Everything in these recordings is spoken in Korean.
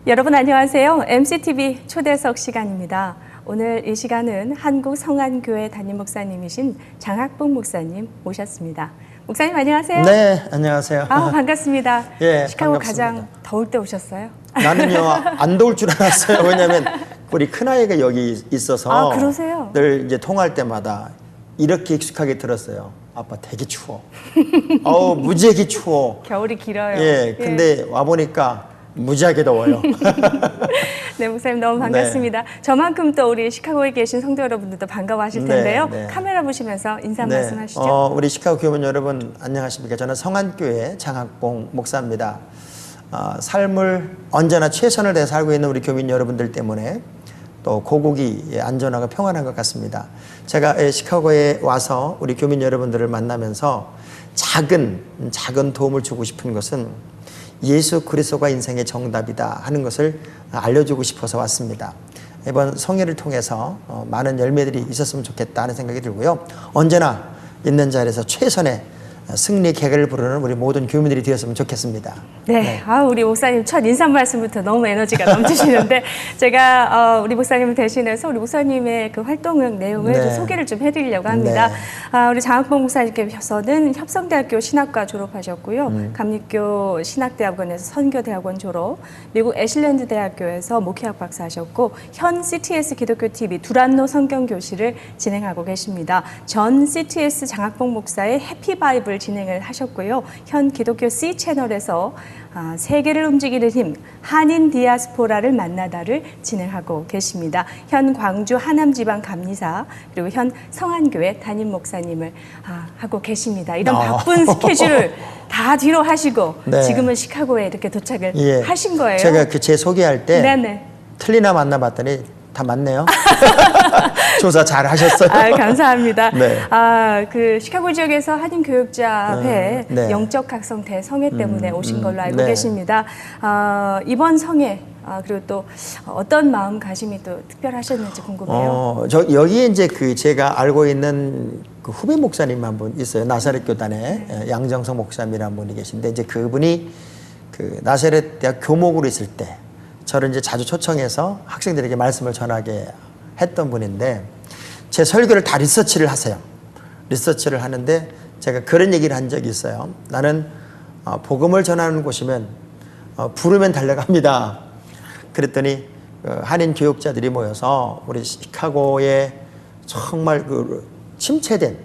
여러분 안녕하세요. MCTV 초대석 시간입니다. 오늘 이 시간은 한국성안교회 담임 목사님이신 장학봉 목사님 모셨습니다. 목사님 안녕하세요. 네, 안녕하세요. 반갑습니다. 예, 시카고 반갑습니다. 가장 더울 때 오셨어요? 나는요, 안 더울 줄 알았어요. 왜냐면 우리 큰아이가 여기 있어서 그러세요? 늘 이제 통화할 때마다 이렇게 익숙하게 들었어요. 아빠 되게 추워. 무지하게 추워. 겨울이 길어요. 예, 근데 와보니까 무지하게 더워요. 네, 목사님 너무 반갑습니다. 저만큼 또 우리 시카고에 계신 성도 여러분들도 반가워하실 텐데요. 네. 카메라 보시면서 인사 말씀하시죠. 우리 시카고 교민 여러분 안녕하십니까? 저는 성안교회 장학봉 목사입니다. 삶을 언제나 최선을 다해 살고 있는 우리 교민 여러분들 때문에 또 고국이 안전하고 평안한 것 같습니다. 제가 시카고에 와서 우리 교민 여러분들을 만나면서 작은 도움을 주고 싶은 것은 예수 그리스도가 인생의 정답이다 하는 것을 알려주고 싶어서 왔습니다. 이번 성회를 통해서 많은 열매들이 있었으면 좋겠다 하는 생각이 들고요. 언제나 있는 자리에서 최선의 승리 개를 부르는 우리 모든 교민들이 되었으면 좋겠습니다. 네. 우리 목사님 첫 인사 말씀부터 너무 에너지가 넘치시는데 제가 우리 목사님을 대신해서 우리 목사님의 그 활동 내용을 좀 소개를 좀 해드리려고 합니다. 우리 장학봉 목사님께서는 협성대학교 신학과 졸업하셨고요. 감리교 신학대학원에서 선교대학원 졸업, 미국 애슐랜드 대학교에서 목회학 박사하셨고 현 CTS 기독교 TV 두란노 성경교실을 진행하고 계십니다. 전 CTS 장학봉 목사의 해피바이블 진행을 하셨고요. 현 기독교 C 채널에서 세계를 움직이는 힘 한인 디아스포라를 만나다를 진행하고 계십니다. 현 광주 하남지방 감리사 그리고 현 성안교회 담임 목사님을 하고 계십니다. 이런 바쁜 스케줄을 다 뒤로 하시고 지금은 시카고에 이렇게 도착을 하신 거예요. 제가 제 소개할 때 틀리나 맞나 봤더니 다 맞네요. 조사 잘 하셨어요. 감사합니다. 그 시카고 지역에서 한인 교육자 회 영적 각성 대성회 때문에 오신 걸로 알고 계십니다. 이번 성회 그리고 또 어떤 마음가짐이 또 특별하셨는지 궁금해요. 여기에 이제 제가 알고 있는 그 후배 목사님 한 분 있어요. 나사렛 교단에 양정성 목사님이라는 분이 계신데 이제 그분이 그 나사렛 대학 교목으로 있을 때 저를 이제 자주 초청해서 학생들에게 말씀을 전하게 했던 분인데 제 설교를 다 리서치를 하세요. 리서치를 하는데 제가 그런 얘기를 한 적이 있어요. 나는 복음을 전하는 곳이면 부르면 달려갑니다. 그랬더니 한인 교육자들이 모여서 우리 시카고에 정말 그 침체된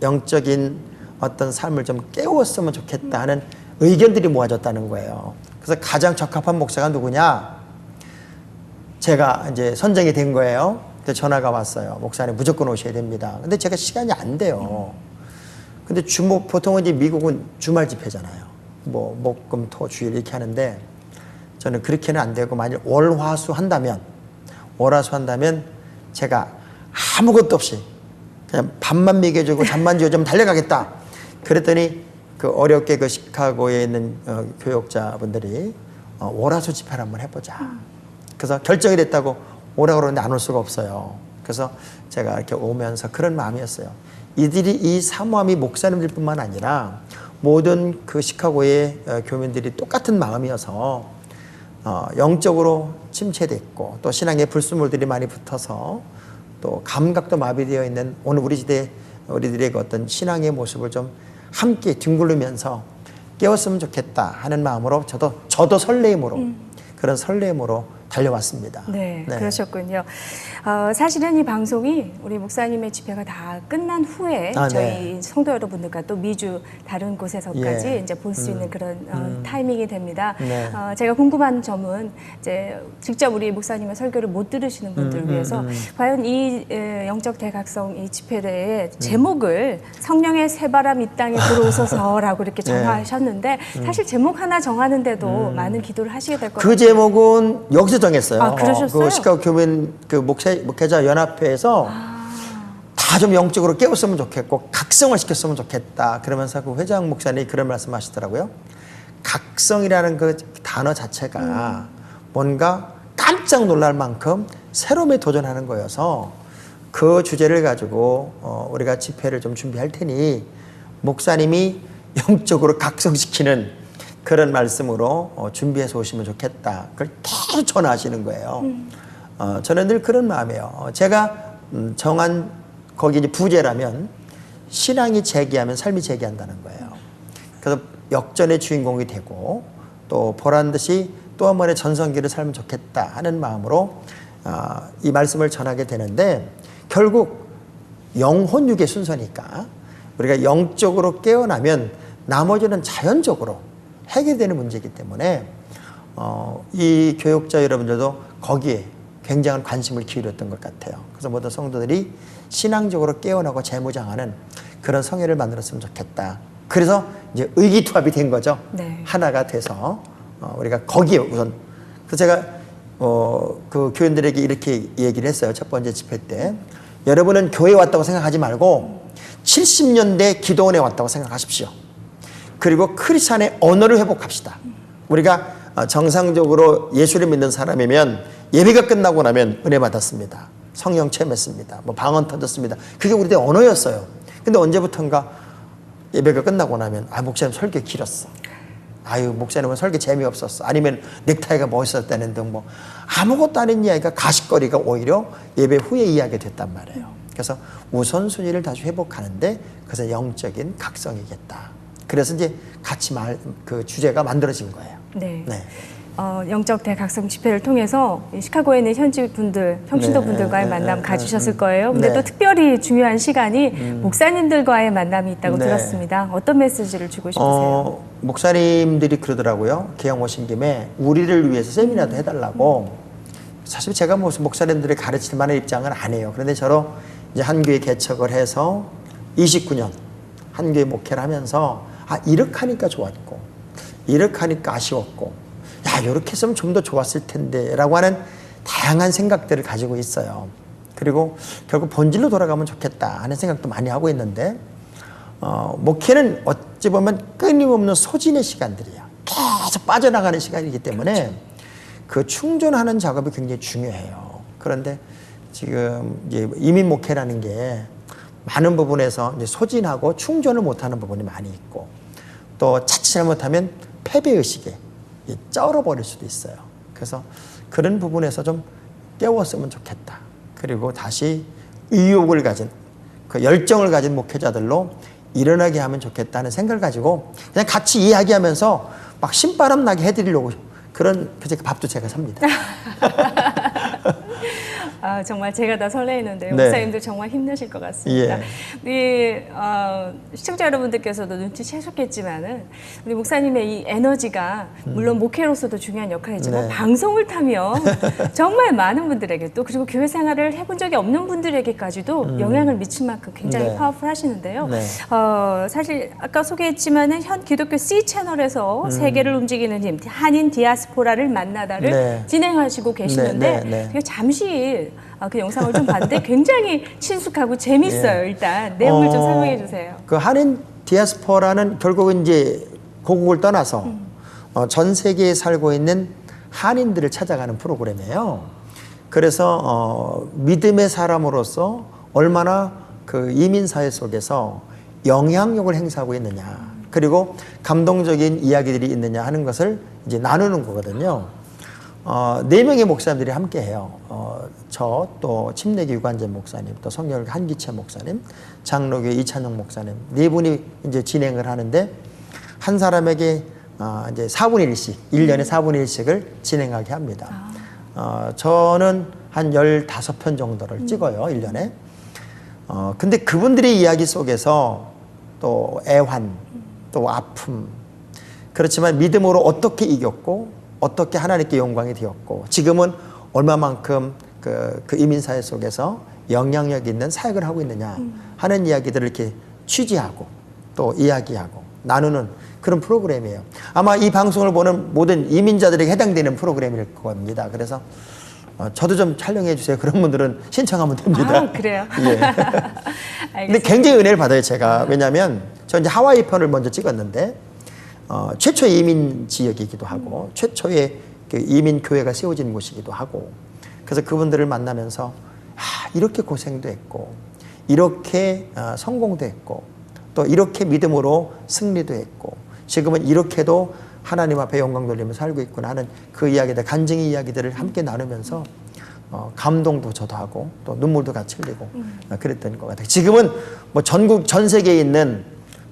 영적인 어떤 삶을 좀 깨웠으면 좋겠다 하는 의견들이 모아졌다는 거예요. 그래서 가장 적합한 목사가 누구냐? 제가 이제 선정이 된 거예요. 근데 전화가 왔어요. 목사님 무조건 오셔야 됩니다. 근데 제가 시간이 안 돼요. 근데 보통은 이제 미국은 주말 집회잖아요. 뭐 목, 금, 토, 주일 이렇게 하는데 저는 그렇게는 안 되고 만일 월화수 한다면 제가 아무것도 없이 그냥 밥만 먹여주고 잠만 지어주면 달려가겠다. 그랬더니 그 어렵게 그 시카고에 있는 교육자분들이 월화수 집회를 한번 해보자. 그래서 결정이 됐다고 오라고 그러는데 안 올 수가 없어요. 그래서 제가 이렇게 오면서 그런 마음이었어요. 이 사모함이 목사님들뿐만 아니라 모든 그 시카고의 교민들이 똑같은 마음이어서 영적으로 침체됐고 또 신앙의 불순물들이 많이 붙어서 또 감각도 마비되어 있는 오늘 우리 시대 우리들의 그 어떤 신앙의 모습을 좀 함께 뒹굴르면서 깨웠으면 좋겠다 하는 마음으로 저도 설레임으로 그런 설레임으로 달려왔습니다. 네, 그러셨군요. 사실은 이 방송이 우리 목사님의 집회가 다 끝난 후에 저희 성도 여러분들과 또 미주 다른 곳에서까지 이제 볼 수 있는 그런 타이밍이 됩니다. 제가 궁금한 점은 이제 직접 우리 목사님의 설교를 못 들으시는 분들을 위해서 과연 이 영적 대각성 이 집회의 제목을 성령의 새바람 이 땅에 불어오소서라고 이렇게 정하셨는데 사실 제목 하나 정하는데도 많은 기도를 하시게 될 것 같아요. 그 제목은 여기서 정했어요. 그러셨어요? 그 시카고 교민 그 목회자 연합회에서 다 좀 영적으로 깨웠으면 좋겠고 각성을 시켰으면 좋겠다. 그러면서 그 회장 목사님이 그런 말씀하시더라고요. 각성이라는 그 단어 자체가 뭔가 깜짝 놀랄 만큼 새로움에 도전하는 거여서 그 주제를 가지고 우리가 집회를 좀 준비할 테니 목사님이 영적으로 각성시키는 그런 말씀으로 준비해서 오시면 좋겠다. 그걸 계속 전하시는 거예요. 저는 늘 그런 마음이에요. 제가 정한 거기 이제 부제라면 신앙이 재기하면 삶이 재기한다는 거예요. 그래서 역전의 주인공이 되고 또 보란 듯이 또 한 번의 전성기를 살면 좋겠다 하는 마음으로 이 말씀을 전하게 되는데 결국 영혼 육의 순서니까 우리가 영적으로 깨어나면 나머지는 자연적으로 해결되는 문제이기 때문에 이 교육자 여러분들도 거기에 굉장한 관심을 기울였던 것 같아요. 그래서 모든 성도들이 신앙적으로 깨어나고 재무장하는 그런 성회를 만들었으면 좋겠다. 그래서 이제 의기투합이 된 거죠. 네. 하나가 돼서 우리가 거기에 우선 그래서 제가 그 교인들에게 이렇게 얘기를 했어요. 첫 번째 집회 때 여러분은 교회에 왔다고 생각하지 말고 70년대 기도원에 왔다고 생각하십시오. 그리고 크리스찬의 언어를 회복합시다. 우리가 정상적으로 예수를 믿는 사람이면 예배가 끝나고 나면 은혜 받았습니다. 성령 체험했습니다. 뭐 방언 터졌습니다. 그게 우리 때 언어였어요. 근데 언제부턴가 예배가 끝나고 나면 목사님 설교 길었어. 목사님은 설교 재미없었어. 아니면 넥타이가 멋있었다는 등 뭐 아무것도 아닌 이야기가 가십거리가 오히려 예배 후에 이야기가 됐단 말이에요. 그래서 우선순위를 다시 회복하는데 그것은 영적인 각성이겠다. 그래서 이제 같이 그 주제가 만들어진 거예요. 네. 네. 영적 대각성 집회를 통해서 시카고에 있는 현지 분들, 평신도 분들과의 만남 가지셨을 거예요. 근데 또 특별히 중요한 시간이 목사님들과의 만남이 있다고 들었습니다. 어떤 메시지를 주고 싶으세요? 목사님들이 그러더라고요. 개영 오신 김에 우리를 위해서 세미나도 해달라고. 사실 제가 무슨 목사님들을 가르칠 만한 입장은 안 해요. 그런데 저로 이제 한 교회 개척을 해서 29년 한 교회 목회를 하면서 이렇게 하니까 좋았고 이렇게 하니까 아쉬웠고 이렇게 했으면 좀 더 좋았을 텐데 라고 하는 다양한 생각들을 가지고 있어요. 그리고 결국 본질로 돌아가면 좋겠다 하는 생각도 많이 하고 있는데 목회는 어찌 보면 끊임없는 소진의 시간들이에요. 계속 빠져나가는 시간이기 때문에 그 충전하는 작업이 굉장히 중요해요. 그런데 지금 이제 이민 목회라는 게 많은 부분에서 이제 소진하고 충전을 못하는 부분이 많이 있고 또 자칫 잘못하면 패배의식에 쩔어버릴 수도 있어요. 그래서 그런 부분에서 좀 깨웠으면 좋겠다. 그리고 다시 의욕을 가진 그 열정을 가진 목회자들로 일어나게 하면 좋겠다는 생각을 가지고 그냥 같이 이야기하면서 막 신바람 나게 해드리려고 그런 밥도 제가 삽니다. 정말 제가 다 설레이는데요. 목사님들 정말 힘내실 것 같습니다. 우리 시청자 여러분들께서도 눈치채셨겠지만은 우리 목사님의 이 에너지가 물론 목회로서도 중요한 역할이지만 방송을 타면 정말 많은 분들에게 또 그리고 교회 생활을 해본 적이 없는 분들에게까지도 영향을 미칠 만큼 굉장히 파워풀하시는데요. 사실 아까 소개했지만은 현 기독교 C 채널에서 세계를 움직이는 힘 한인 디아스포라를 만나다를 진행하시고 계시는데 잠시 그 영상을 좀 봤는데 굉장히 친숙하고 재밌어요. 일단 내용을 좀 설명해 주세요. 그 한인 디아스포라는 결국은 이제 고국을 떠나서 전 세계에 살고 있는 한인들을 찾아가는 프로그램이에요. 그래서 믿음의 사람으로서 얼마나 그 이민 사회 속에서 영향력을 행사하고 있느냐, 그리고 감동적인 이야기들이 있느냐 하는 것을 이제 나누는 거거든요. 4명의 목사님들이 함께 해요. 저 또 침례교 유관재 목사님, 또 성결 한기채 목사님, 장로교 이찬용 목사님 4분이 이제 진행을 하는데 한 사람에게 이제 4분의 1씩 1년에 4분의 1씩을 진행하게 합니다. 저는 한 15편 정도를 찍어요. 1년에. 근데 그분들의 이야기 속에서 또 애환, 또 아픔, 그렇지만 믿음으로 어떻게 이겼고 어떻게 하나님께 영광이 되었고 지금은 얼마만큼 그 이민사회 속에서 영향력 있는 사역을 하고 있느냐 하는 이야기들을 이렇게 취재하고 또 이야기하고 나누는 그런 프로그램이에요. 아마 이 방송을 보는 모든 이민자들에게 해당되는 프로그램일 겁니다. 그래서 저도 좀 촬영해 주세요. 그런 분들은 신청하면 됩니다. 그래요? 근데 굉장히 은혜를 받아요, 제가. 왜냐하면 저 이제 하와이 편을 먼저 찍었는데 최초의 이민 지역이기도 하고 최초의 그 이민 교회가 세워진 곳이기도 하고 그래서 그분들을 만나면서 이렇게 고생도 했고 이렇게 성공도 했고 또 이렇게 믿음으로 승리도 했고 지금은 이렇게도 하나님 앞에 영광 돌리며 살고 있구나 하는 그 이야기들, 간증의 이야기들을 함께 나누면서 감동도 저도 하고 또 눈물도 같이 흘리고 그랬던 것 같아요. 지금은 뭐 전국 전 세계에 있는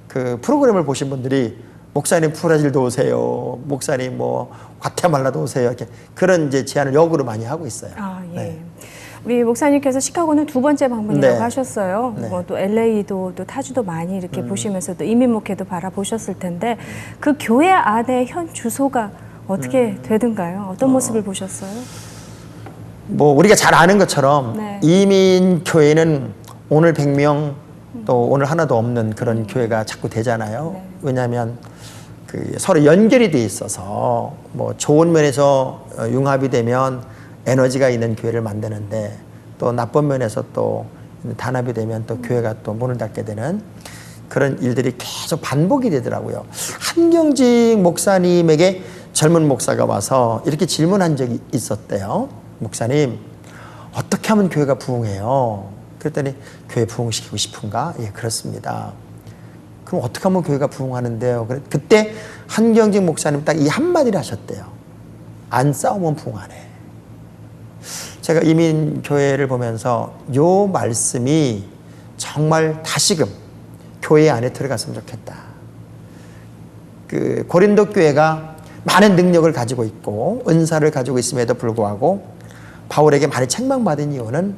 그 프로그램을 보신 분들이 목사님 브라질도 오세요, 목사님 뭐 과테말라도 오세요, 이렇게 그런 이제 제안을 역으로 많이 하고 있어요. 아, 예. 네. 우리 목사님께서 시카고는 2번째 방문이라고 네. 하셨어요. 네. 뭐 또 LA도 또 타주도 많이 이렇게 보시면서 또 이민 목회도 바라보셨을 텐데 그 교회 안에 현 주소가 어떻게 되든가요? 어떤 모습을 보셨어요? 뭐 우리가 잘 아는 것처럼 네. 이민 교회는 오늘 100명 또 오늘 하나도 없는 그런 교회가 자꾸 되잖아요. 네. 왜냐하면 그 서로 연결이 돼 있어서 뭐 좋은 면에서 융합이 되면 에너지가 있는 교회를 만드는데 또 나쁜 면에서 또 단합이 되면 또 교회가 또 문을 닫게 되는 그런 일들이 계속 반복이 되더라고요. 한경직 목사님에게 젊은 목사가 와서 이렇게 질문한 적이 있었대요. 목사님, 어떻게 하면 교회가 부흥해요? 그랬더니 교회 부흥시키고 싶은가? 예, 그렇습니다. 그럼 어떻게 하면 교회가 부흥하는데요? 그때 한경직 목사님 딱 이 한마디를 하셨대요. 안 싸우면 부흥하네. 제가 이민교회를 보면서 요 말씀이 정말 다시금 교회 안에 들어갔으면 좋겠다. 그 고린도 교회가 많은 능력을 가지고 있고 은사를 가지고 있음에도 불구하고 바울에게 많이 책망받은 이유는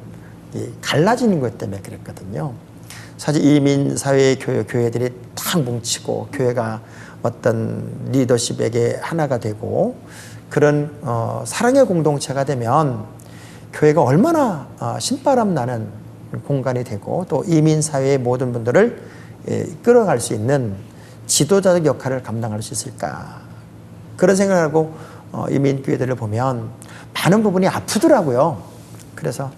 갈라지는 것 때문에 그랬거든요. 사실 이민사회의 교회들이 딱 뭉치고 교회가 어떤 리더십에게 하나가 되고 그런 사랑의 공동체가 되면 교회가 얼마나 신바람 나는 공간이 되고 또 이민사회의 모든 분들을 끌어갈 수 있는 지도자적 역할을 감당할 수 있을까. 그런 생각을 하고 이민교회들을 보면 많은 부분이 아프더라고요. 그래서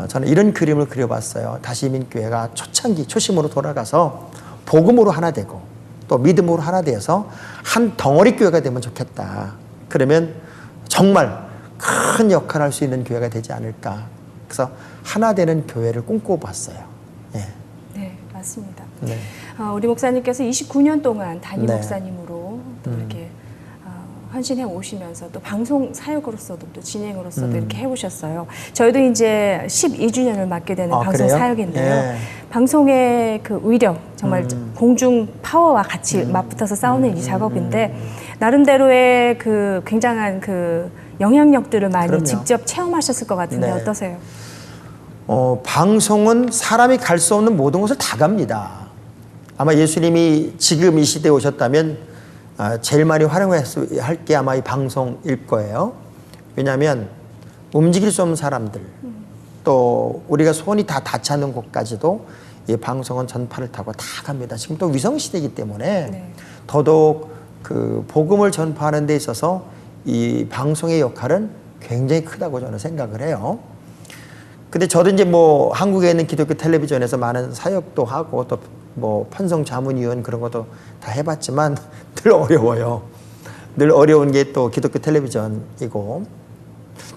저는 이런 그림을 그려봤어요. 다시 이민교회가 초창기, 초심으로 돌아가서 복음으로 하나 되고 또 믿음으로 하나 되어서 한 덩어리 교회가 되면 좋겠다. 그러면 정말 큰 역할을 할 수 있는 교회가 되지 않을까. 그래서 하나 되는 교회를 꿈꿔봤어요. 예. 네, 맞습니다. 네. 우리 목사님께서 29년 동안 담임 네. 목사님으로 또 이렇게 헌신해 오시면서 또 방송 사역으로서도 또 진행으로서도 이렇게 해오셨어요. 저희도 이제 12주년을 맞게 되는 방송 그래요? 사역인데요. 예. 방송의 그 위력, 정말 공중 파워와 같이 맞붙어서 싸우는 이 작업인데 나름대로의 그 굉장한 그 영향력들을 많이 그럼요. 직접 체험하셨을 것 같은데 네. 어떠세요? 방송은 사람이 갈 수 없는 모든 곳을 다 갑니다. 아마 예수님이 지금 이 시대에 오셨다면 제일 많이 활용할 게 아마 이 방송일 거예요. 왜냐하면 움직일 수 없는 사람들 또 우리가 손이 다 닿지 않는 곳까지도 이 방송은 전파를 타고 다 갑니다. 지금 또 위성시대이기 때문에 네. 더더욱 그 복음을 전파하는 데 있어서 이 방송의 역할은 굉장히 크다고 저는 생각을 해요. 근데 저도 이제 뭐 한국에 있는 기독교 텔레비전에서 많은 사역도 하고 또 뭐 편성 자문위원 그런 것도 다 해봤지만 늘 어려워요. 늘 어려운 게 또 기독교 텔레비전이고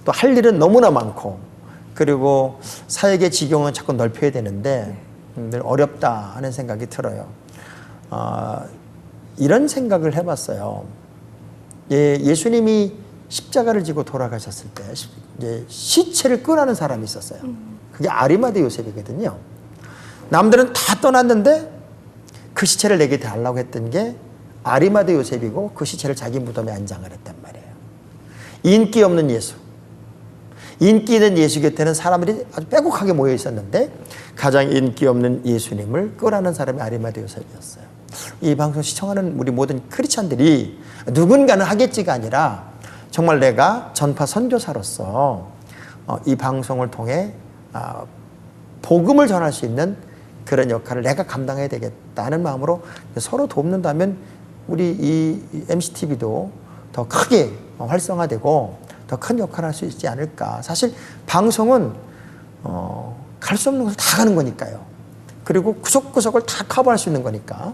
또 할 일은 너무나 많고 그리고 사역의 지경은 자꾸 넓혀야 되는데 늘 어렵다 하는 생각이 들어요. 이런 생각을 해봤어요. 예수님이 십자가를 지고 돌아가셨을 때 이제 시체를 끄라는 사람이 있었어요. 그게 아리마대 요셉이거든요. 남들은 다 떠났는데 그 시체를 내게 달라고 했던 게 아리마대 요셉이고 그 시체를 자기 무덤에 안장을 했단 말이에요. 인기 없는 예수. 인기 있는 예수 곁에는 사람들이 아주 빼곡하게 모여 있었는데 가장 인기 없는 예수님을 끄라는 사람이 아리마대 요셉이었어요. 이 방송 시청하는 우리 모든 크리스찬들이 누군가는 하겠지가 아니라 정말 내가 전파 선교사로서 이 방송을 통해 복음을 전할 수 있는 그런 역할을 내가 감당해야 되겠다는 마음으로 서로 돕는다면 우리 이 MCTV도 더 크게 활성화되고 더 큰 역할을 할 수 있지 않을까. 사실 방송은 갈 수 없는 곳을 다 가는 거니까요. 그리고 구석구석을 다 커버할 수 있는 거니까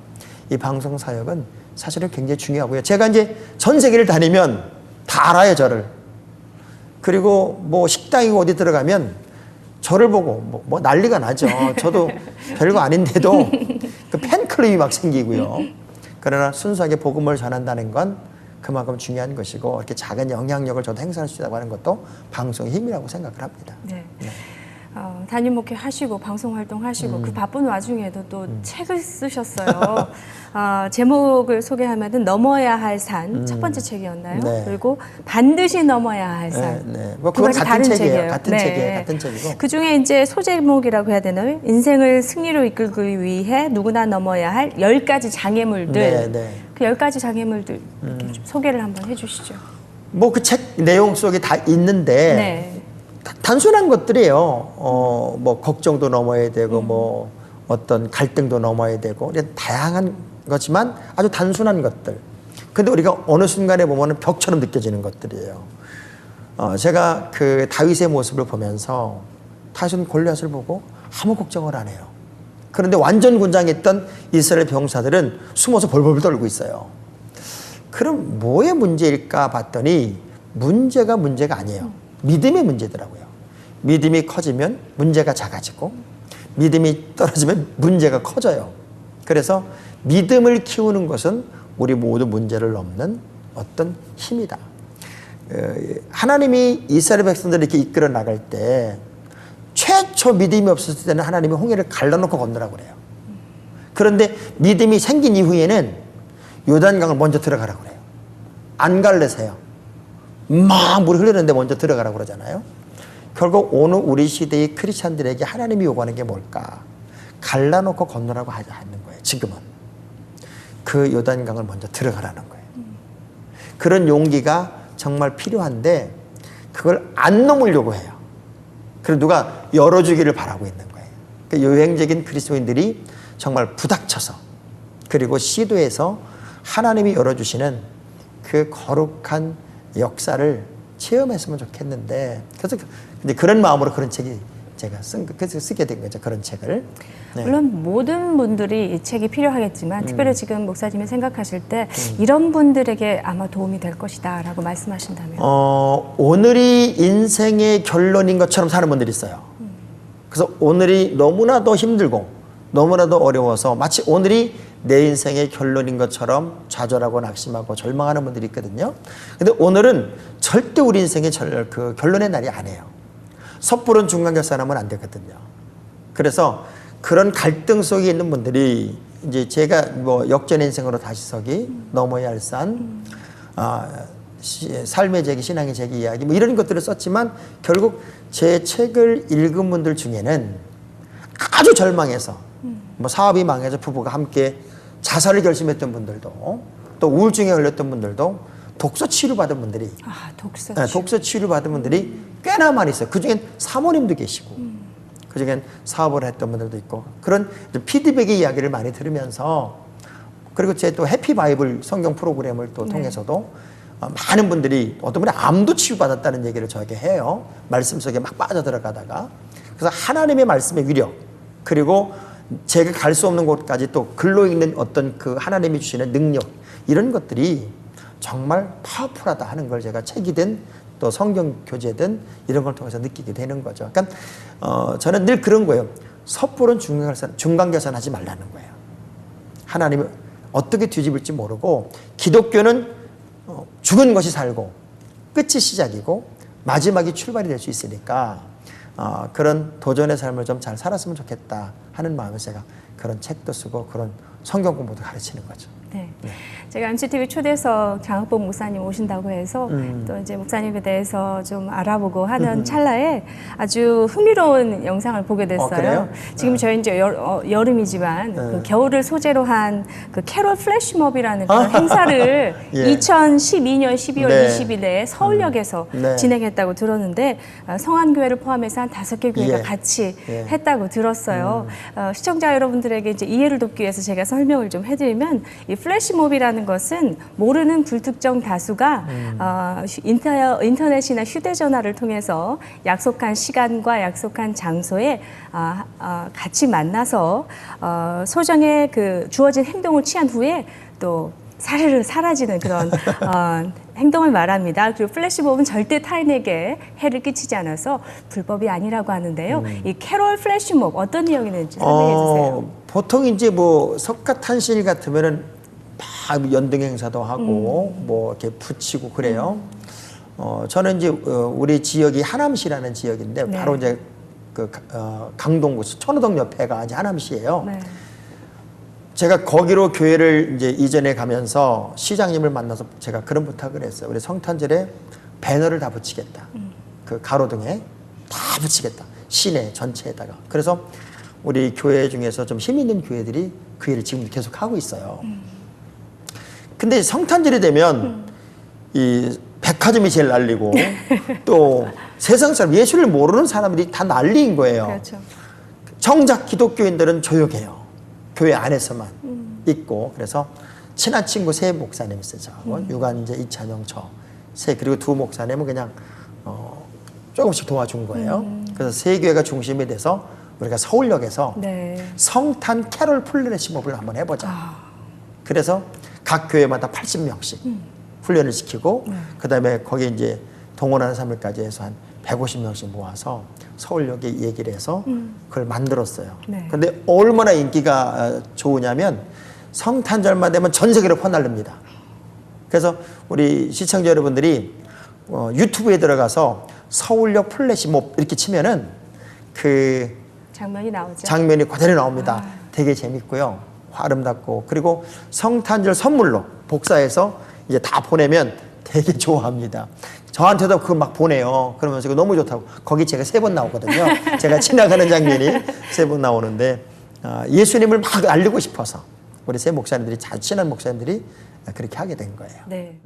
이 방송 사역은 사실은 굉장히 중요하고요. 제가 이제 전 세계를 다니면 다 알아요, 저를. 그리고 뭐 식당이고 어디 들어가면 저를 보고 뭐 난리가 나죠. 저도 별거 아닌데도 그 팬클럽이 막 생기고요. 그러나 순수하게 복음을 전한다는 건 그만큼 중요한 것이고 이렇게 작은 영향력을 저도 행사할 수 있다고 하는 것도 방송의 힘이라고 생각을 합니다. 네. 담임 목회 하시고 방송 활동하시고 그 바쁜 와중에도 또 책을 쓰셨어요. 제목을 소개하면은 넘어야 할 산 첫 번째 책이었나요? 네. 그리고 반드시 넘어야 할 산. 네. 뭐 두 그건 가지 같은 다른 책이에요. 책이에요. 같은 네. 책이에요. 같은 책이고. 그 중에 이제 소제목이라고 해야 되나요? 인생을 승리로 이끌기 위해 누구나 넘어야 할 10가지 장애물들. 네, 네. 그 10가지 장애물들 이렇게 좀 소개를 한번 해주시죠. 뭐 그 책 내용 속에 다 있는데 네. 단순한 것들이에요. 뭐 걱정도 넘어야 되고 뭐 어떤 갈등도 넘어야 되고 다양한 거지만 아주 단순한 것들. 근데 우리가 어느 순간에 보면은 벽처럼 느껴지는 것들이에요. 제가 그 다윗의 모습을 보면서 다윗은 골리앗을 보고 아무 걱정을 안 해요. 그런데 완전 군장했던 이스라엘 병사들은 숨어서 벌벌 떨고 있어요. 그럼 뭐의 문제일까 봤더니 문제가 아니에요. 믿음의 문제더라고요. 믿음이 커지면 문제가 작아지고 믿음이 떨어지면 문제가 커져요. 그래서 믿음을 키우는 것은 우리 모두 문제를 넘는 어떤 힘이다. 하나님이 이스라엘 백성들을 이렇게 이끌어 나갈 때 최초 믿음이 없었을 때는 하나님이 홍해를 갈라놓고 건너라고 그래요. 그런데 믿음이 생긴 이후에는 요단강을 먼저 들어가라고 그래요. 안 갈래세요. 막 물이 흐르는데 먼저 들어가라고 그러잖아요. 결국 오늘 우리 시대의 크리스찬들에게 하나님이 요구하는 게 뭘까? 갈라놓고 건너라고 하는 거예요. 지금은. 그 요단강을 먼저 들어가라는 거예요. 그런 용기가 정말 필요한데 그걸 안 넘으려고 해요. 그리고 누가 열어주기를 바라고 있는 거예요. 그 여행적인 그리스도인들이 정말 부닥쳐서 그리고 시도해서 하나님이 열어주시는 그 거룩한 역사를 체험했으면 좋겠는데 그래서 근데 그런 마음으로 그런 책이 제가 그래서 쓰게 된 거죠. 그런 책을. 네. 물론 모든 분들이 이 책이 필요하겠지만 특별히 지금 목사님이 생각하실 때 이런 분들에게 아마 도움이 될 것이다 라고 말씀하신다면 오늘이 인생의 결론인 것처럼 사는 분들이 있어요. 그래서 오늘이 너무나도 힘들고 너무나도 어려워서 마치 오늘이 내 인생의 결론인 것처럼 좌절하고 낙심하고 절망하는 분들이 있거든요. 근데 오늘은 절대 우리 인생의 그 결론의 날이 아니에요. 섣부른 중간 결산하면 안 되거든요. 그래서 그런 갈등 속에 있는 분들이 이제 제가 뭐 역전 인생으로 다시 서기, 넘어야 할 산, 삶의 재기, 신앙의 재기 이야기 뭐 이런 것들을 썼지만 결국 제 책을 읽은 분들 중에는 아주 절망해서 뭐 사업이 망해서 부부가 함께 자살을 결심했던 분들도 또 우울증에 걸렸던 분들도 독서 치료 받은 분들이 독서 치료 받은 분들이 꽤나 많이 있어요. 그중엔 사모님도 계시고 그중엔 사업을 했던 분들도 있고 그런 피드백의 이야기를 많이 들으면서 그리고 제 또 해피 바이블 성경 프로그램을 또 통해서도 많은 분들이 어떤 분이 암도 치유받았다는 얘기를 저에게 해요. 말씀 속에 막 빠져들어가다가 그래서 하나님의 말씀의 위력 그리고 제가 갈 수 없는 곳까지 또 글로 읽는 어떤 그 하나님이 주시는 능력 이런 것들이 정말 파워풀하다 하는 걸 제가 책이든 또 성경 교재든 이런 걸 통해서 느끼게 되는 거죠. 그러니까 저는 늘 그런 거예요. 섣부른 중간 계산하지 말라는 거예요. 하나님은 어떻게 뒤집을지 모르고 기독교는 죽은 것이 살고 끝이 시작이고 마지막이 출발이 될 수 있으니까 그런 도전의 삶을 좀 잘 살았으면 좋겠다 하는 마음에서 제가 그런 책도 쓰고 그런 성경 공부도 가르치는 거죠. 네. 제가 MCTV 초대석 장학봉 목사님 오신다고 해서 또 이제 목사님에 대해서 좀 알아보고 하는 찰나에 아주 흥미로운 영상을 보게 됐어요. 그래요? 지금 저희 이제 여름이지만 그 겨울을 소재로 한 그 캐롤 플래시몹이라는 그런 행사를 예. 2012년 12월 네. 20일에 서울역에서 진행했다고 들었는데 성안교회를 포함해서 한 5개 교회가 같이 했다고 들었어요. 시청자 여러분들에게 이제 이해를 돕기 위해서 제가 설명을 좀 해드리면 이 플래시몹이라는 것은 모르는 불특정 다수가 인터넷이나 휴대전화를 통해서 약속한 시간과 약속한 장소에 같이 만나서 소정의 그 주어진 행동을 취한 후에 또 사르르 사라지는 그런 행동을 말합니다. 그리고 플래시몹은 절대 타인에게 해를 끼치지 않아서 불법이 아니라고 하는데요. 이 캐롤 플래시몹 어떤 내용이 있는지 설명해 주세요. 보통 이제 뭐 석가탄신일 같으면은 연등 행사도 하고 뭐 이렇게 붙이고 그래요. 저는 이제 우리 지역이 하남시라는 지역인데 네. 바로 이제 그 강동구 천호동 옆에가 이제 하남시예요. 네. 제가 거기로 교회를 이제 이전해 가면서 시장님을 만나서 제가 그런 부탁을 했어요. 우리 성탄절에 배너를 다 붙이겠다. 그 가로등에 다 붙이겠다. 시내 전체에다가. 그래서 우리 교회 중에서 좀 힘 있는 교회들이 그 일을 지금 계속 하고 있어요. 근데 성탄절이 되면 이 백화점이 제일 난리고 또 세상 사람 예수를 모르는 사람들이 다 난리인 거예요. 그렇죠. 정작 기독교인들은 조용해요. 교회 안에서만 있고. 그래서 친한 친구 세 목사님 있어요. 저하고 유관재, 이찬영, 세 그리고 두 목사님은 그냥 조금씩 도와준 거예요. 그래서 세 교회가 중심이 돼서 우리가 서울역에서 네. 성탄 캐롤 플래시몹을 한번 해보자. 그래서 각 교회마다 80명씩 훈련을 시키고 그다음에 거기 이제 동원하는 사람들까지 해서 한 150명씩 모아서 서울역에 얘기를 해서 그걸 만들었어요. 네. 그런데 얼마나 인기가 좋으냐면 성탄절만 되면 전 세계로 퍼날릅니다. 그래서 우리 시청자 여러분들이 유튜브에 들어가서 서울역 플래시몹 이렇게 치면은 그 장면이 나오죠. 장면이 그대로 나옵니다. 되게 재밌고요. 아름답고 그리고 성탄절 선물로 복사해서 이제 다 보내면 되게 좋아합니다. 저한테도 그거 막 보내요. 그러면서 이거 너무 좋다고. 거기 제가 3번 나오거든요. 제가 지나가는 장면이 3번 나오는데 예수님을 막 알리고 싶어서 우리 세 목사님들이 잘 친한 목사님들이 그렇게 하게 된 거예요. 네.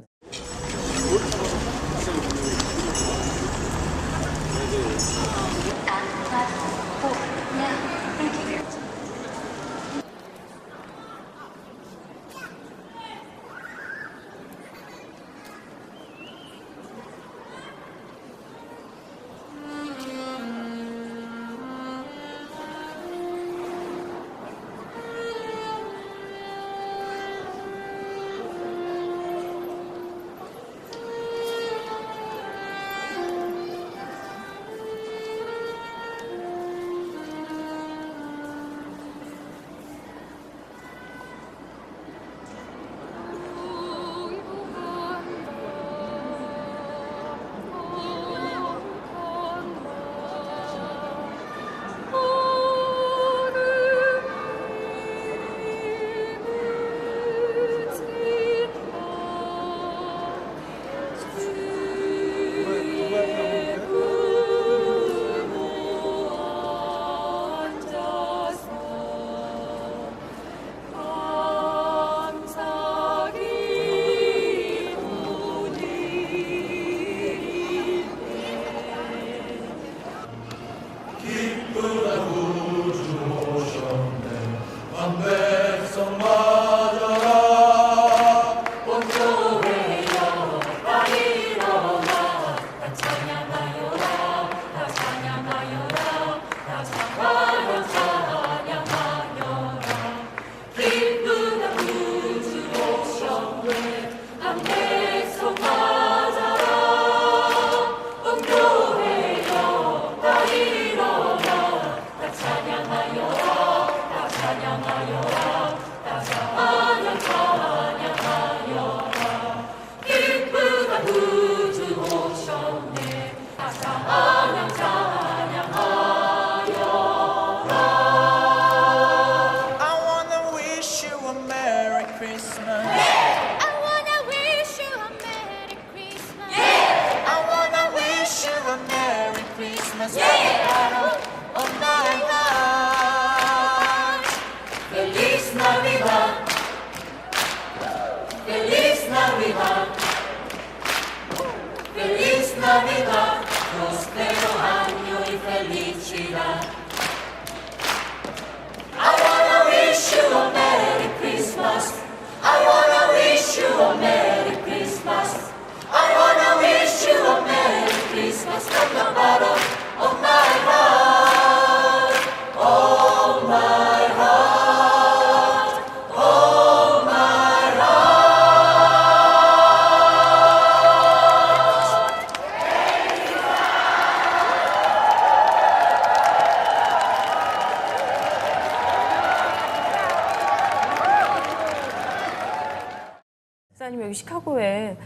시카고에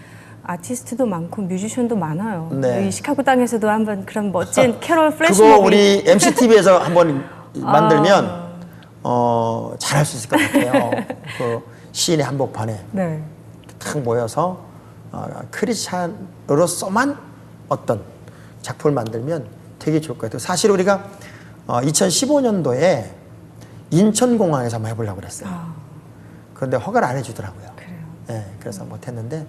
아티스트도 많고 뮤지션도 많아요. 네. 이 시카고 땅에서도 한번 그런 멋진 캐롤 그거 플래시몹이 우리 MCTV에서 한번 만들면 잘할 수 있을 것 같아요. 그 시인의 한복판에 네. 탁 모여서 크리스찬으로서만 어떤 작품을 만들면 되게 좋을 것 같아요. 사실 우리가 2015년도에 인천공항에서 한번 해보려고 그랬어요. 그런데 허가를 안 해주더라고요. 그래요. 네, 그래서 못했는데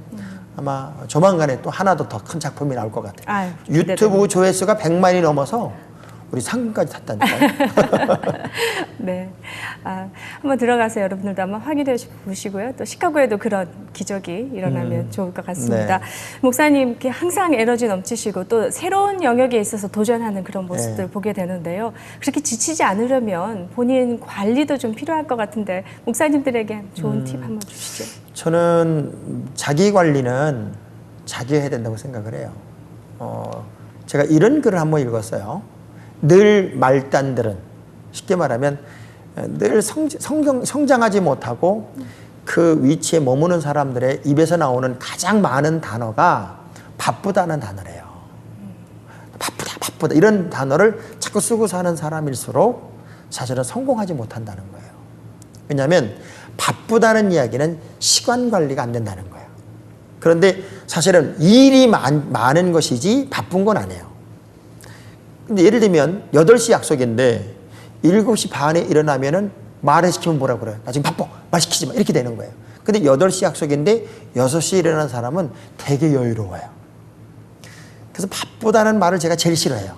아마 조만간에 또 하나 더 큰 작품이 나올 것 같아요. 아유, 유튜브 조회수가 100만이 넘어서 우리 상금까지 탔다니까요. 네. 한번 들어가서 여러분들도 한번 확인해 보시고요. 또 시카고에도 그런 기적이 일어나면 좋을 것 같습니다. 네. 목사님께 항상 에너지 넘치시고 또 새로운 영역에 있어서 도전하는 그런 모습들 네. 보게 되는데요. 그렇게 지치지 않으려면 본인 관리도 좀 필요할 것 같은데 목사님들에게 좋은 팁 한번 주시죠. 저는 자기 관리는 자기 해야 된다고 생각을 해요. 제가 이런 글을 한번 읽었어요. 늘 말단들은 쉽게 말하면 늘 성장하지 못하고 그 위치에 머무는 사람들의 입에서 나오는 가장 많은 단어가 바쁘다는 단어래요. 바쁘다 이런 단어를 자꾸 쓰고 사는 사람일수록 사실은 성공하지 못한다는 거예요. 왜냐하면 바쁘다는 이야기는 시간 관리가 안 된다는 거예요. 그런데 사실은 일이 많은 것이지 바쁜 건 아니에요. 근데 예를 들면 8시 약속인데 7시 반에 일어나면은 말을 시키면 뭐라 그래요? 나 지금 바빠. 말 시키지 마. 이렇게 되는 거예요. 근데 8시 약속인데 6시에 일어나는 사람은 되게 여유로워요. 그래서 바쁘다는 말을 제가 제일 싫어해요.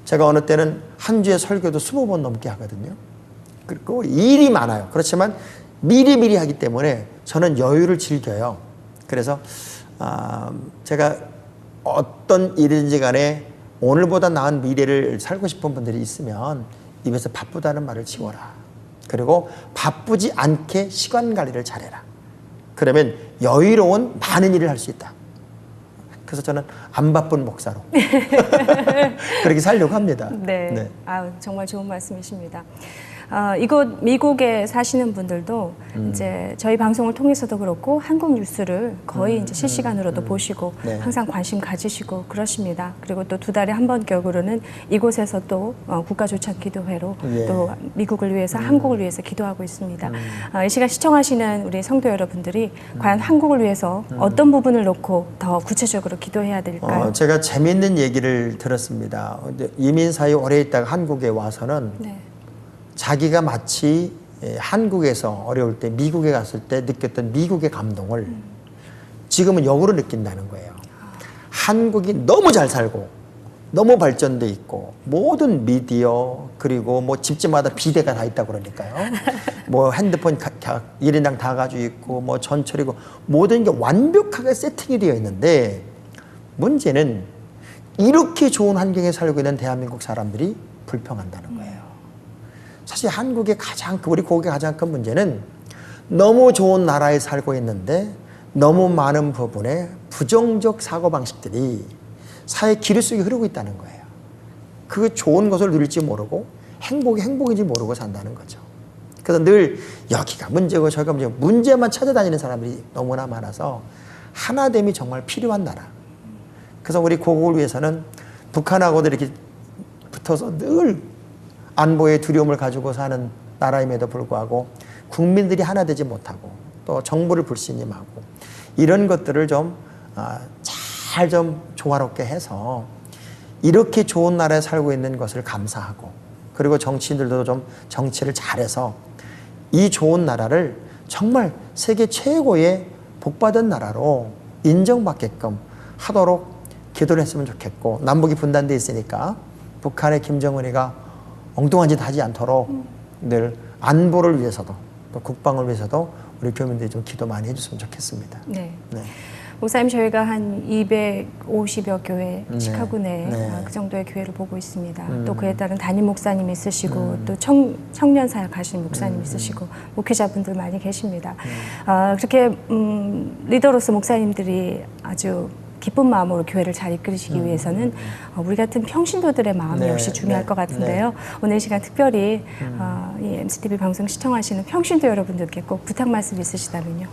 제가 어느 때는 한 주에 설교도 20번 넘게 하거든요. 그리고 일이 많아요. 그렇지만 미리미리 하기 때문에 저는 여유를 즐겨요. 그래서 제가 어떤 일인지 간에 오늘보다 나은 미래를 살고 싶은 분들이 있으면 입에서 바쁘다는 말을 지워라. 그리고 바쁘지 않게 시간 관리를 잘해라. 그러면 여유로운 많은 일을 할 수 있다. 그래서 저는 안 바쁜 목사로 그렇게 살려고 합니다. 네. 네. 정말 좋은 말씀이십니다. 이곳 미국에 사시는 분들도 이제 저희 방송을 통해서도 그렇고 한국 뉴스를 거의 이제 실시간으로도 보시고 네. 항상 관심 가지시고 그러십니다. 그리고 또 2달에 한 번 격으로는 이곳에서 또 국가조찬기도회로 예. 또 미국을 위해서 한국을 위해서 기도하고 있습니다. 이 시간 시청하시는 우리 성도 여러분들이 과연 한국을 위해서 어떤 부분을 놓고 더 구체적으로 기도해야 될까요? 제가 재미있는 얘기를 들었습니다. 이민사에 오래 있다가 한국에 와서는 네. 자기가 마치 한국에서 어려울 때 미국에 갔을 때 느꼈던 미국의 감동을 지금은 역으로 느낀다는 거예요. 한국이 너무 잘 살고 너무 발전돼 있고 모든 미디어 그리고 뭐 집집마다 비대가 다 있다고 그러니까요. 뭐 핸드폰 1인당 다 가지고 있고 뭐 전철이고 모든 게 완벽하게 세팅이 되어 있는데 문제는 이렇게 좋은 환경에 살고 있는 대한민국 사람들이 불평한다는 거예요. 사실 한국의 우리 고국의 가장 큰 문제는 너무 좋은 나라에 살고 있는데 너무 많은 부분에 부정적 사고방식들이 사회 기류 속에 흐르고 있다는 거예요. 그 좋은 것을 누릴지 모르고 행복인지 모르고 산다는 거죠. 그래서 늘 여기가 문제고 저기가 문제고 문제만 찾아다니는 사람들이 너무나 많아서 하나됨이 정말 필요한 나라. 그래서 우리 고국을 위해서는 북한하고도 이렇게 붙어서 늘 안보의 두려움을 가지고 사는 나라임에도 불구하고 국민들이 하나 되지 못하고 또 정부를 불신임하고 이런 것들을 좀 잘 좀 조화롭게 해서 이렇게 좋은 나라에 살고 있는 것을 감사하고 그리고 정치인들도 좀 정치를 잘해서 이 좋은 나라를 정말 세계 최고의 복받은 나라로 인정받게끔 하도록 기도를 했으면 좋겠고 남북이 분단돼 있으니까 북한의 김정은이가 엉뚱한 짓 하지 않도록 늘 안보를 위해서도 또 국방을 위해서도 우리 교민들이 좀 기도 많이 해줬으면 좋겠습니다. 네. 네. 목사님 저희가 한 250여 교회 네. 시카고 내에 네. 그 정도의 교회를 보고 있습니다. 또 그에 따른 담임 목사님 있으시고 또 청년 사역 하시는 목사님 있으시고 목회자분들 많이 계십니다. 그렇게 리더로서 목사님들이 아주 기쁜 마음으로 교회를 잘 이끌으시기 위해서는 우리 같은 평신도들의 마음이 네, 역시 중요할 네, 것 같은데요. 오늘 이 시간 특별히 이 MCTV 방송 시청하시는 평신도 여러분들께 꼭 부탁 말씀 있으시다면요.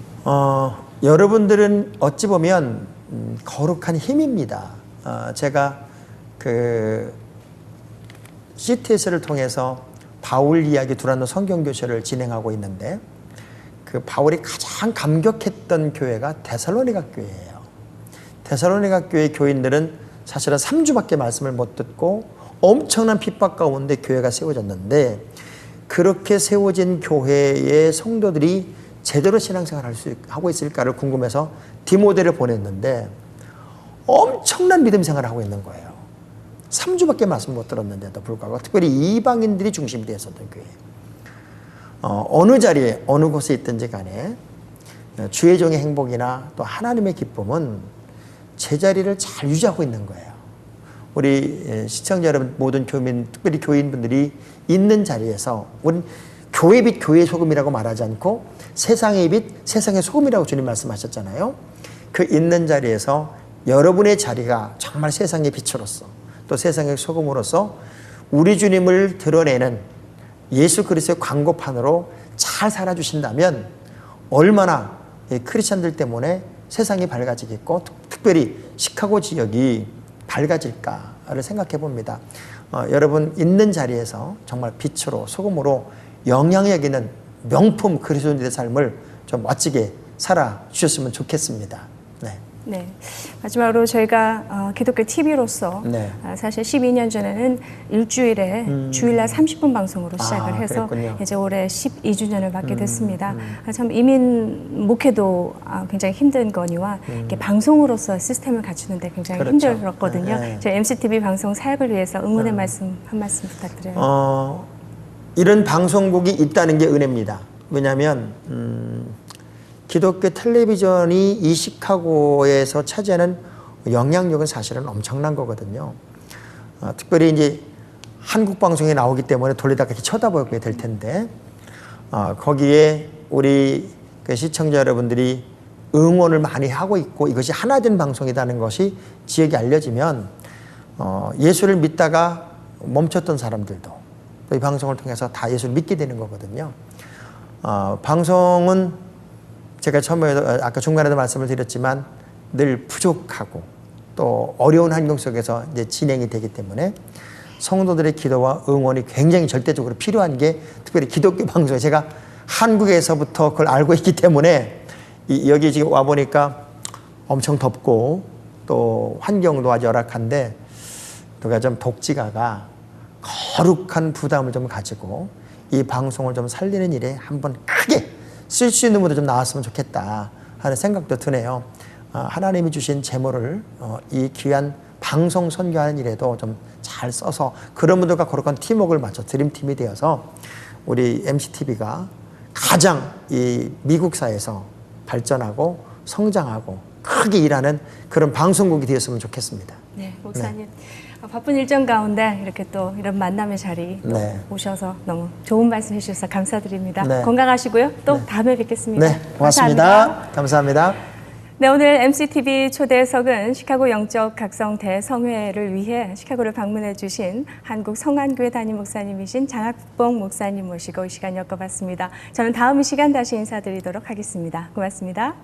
여러분들은 어찌 보면 거룩한 힘입니다. 제가 그 CTS를 통해서 바울 이야기 두란노 성경교실을 진행하고 있는데 그 바울이 가장 감격했던 교회가 데살로니가 교회예요. 데살로니가 교회 교인들은 사실은 3주밖에 말씀을 못 듣고 엄청난 핍박 가운데 교회가 세워졌는데 그렇게 세워진 교회의 성도들이 제대로 신앙생활을 하고 있을까를 궁금해서 디모데를 보냈는데 엄청난 믿음 생활을 하고 있는 거예요. 3주밖에 말씀 못 들었는데도 불구하고 특별히 이방인들이 중심이 되었었던 교회. 어느 자리에 어느 곳에 있든지 간에 주의 종의 행복이나 또 하나님의 기쁨은 제자리를 잘 유지하고 있는 거예요. 우리 시청자 여러분 모든 교민 특별히 교인분들이 있는 자리에서 우리는 교회 빛 교회의 소금이라고 말하지 않고 세상의 빛 세상의 소금이라고 주님 말씀하셨잖아요. 그 있는 자리에서 여러분의 자리가 정말 세상의 빛으로서 또 세상의 소금으로서 우리 주님을 드러내는 예수 그리스도의 광고판으로 잘 살아주신다면 얼마나 크리스찬들 때문에 세상이 밝아지겠고 특별히 시카고 지역이 밝아질까를 생각해 봅니다. 여러분 있는 자리에서 정말 빛으로 소금으로 영향력 있는 명품 그리스도인들의 삶을 좀 멋지게 살아주셨으면 좋겠습니다. 네. 네. 마지막으로 저희가 기독교 TV로서 네. 사실 12년 전에는 일주일에 주일날 30분 방송으로 시작을 해서 그랬군요. 이제 올해 12주년을 맞게 됐습니다. 참 이민 목회도 굉장히 힘든 거니와 이렇게 방송으로서 시스템을 갖추는데 굉장히 그렇죠. 힘들었거든요. 네. 저희 MCTV 방송 사역을 위해서 응원의 말씀 한 말씀 부탁드려요. 이런 방송국이 있다는 게 은혜입니다. 왜냐하면 기독교 텔레비전이 이 시카고에서 차지하는 영향력은 사실은 엄청난 거거든요. 특별히 이제 한국 방송에 나오기 때문에 돌리다가 이렇게 쳐다보게 될 텐데 거기에 우리 그 시청자 여러분들이 응원을 많이 하고 있고 이것이 하나된 방송이라는 것이 지역에 알려지면 예수를 믿다가 멈췄던 사람들도 또 이 방송을 통해서 다 예수를 믿게 되는 거거든요. 방송은 제가 처음에 아까 중간에도 말씀을 드렸지만 늘 부족하고 또 어려운 환경 속에서 이제 진행이 되기 때문에 성도들의 기도와 응원이 굉장히 절대적으로 필요한 게 특별히 기독교 방송에 제가 한국에서부터 그걸 알고 있기 때문에 여기 지금 와 보니까 엄청 덥고 또 환경도 아주 열악한데 누가 좀 독지가가 거룩한 부담을 좀 가지고 이 방송을 좀 살리는 일에 한번 크게 쓸 수 있는 분도 좀 나왔으면 좋겠다 하는 생각도 드네요. 하나님이 주신 재물을 이 귀한 방송 선교하는 일에도 좀 잘 써서 그런 분들과 거룩한 팀워크를 맞춰 드림팀이 되어서 우리 MCTV가 가장 이 미국사에서 발전하고 성장하고 크게 일하는 그런 방송국이 되었으면 좋겠습니다. 네, 목사님. 바쁜 일정 가운데 이렇게 또 이런 만남의 자리 또 오셔서 너무 좋은 말씀 해주셔서 감사드립니다. 네. 건강하시고요. 또 다음에 뵙겠습니다. 네, 고맙습니다. 감사합니다. 네, 오늘 MCTV 초대석은 시카고 영적 각성 대성회를 위해 시카고를 방문해 주신 한국 성안교회 담임 목사님이신 장학봉 목사님 모시고 이 시간 엮어봤습니다. 저는 다음 시간 다시 인사드리도록 하겠습니다. 고맙습니다.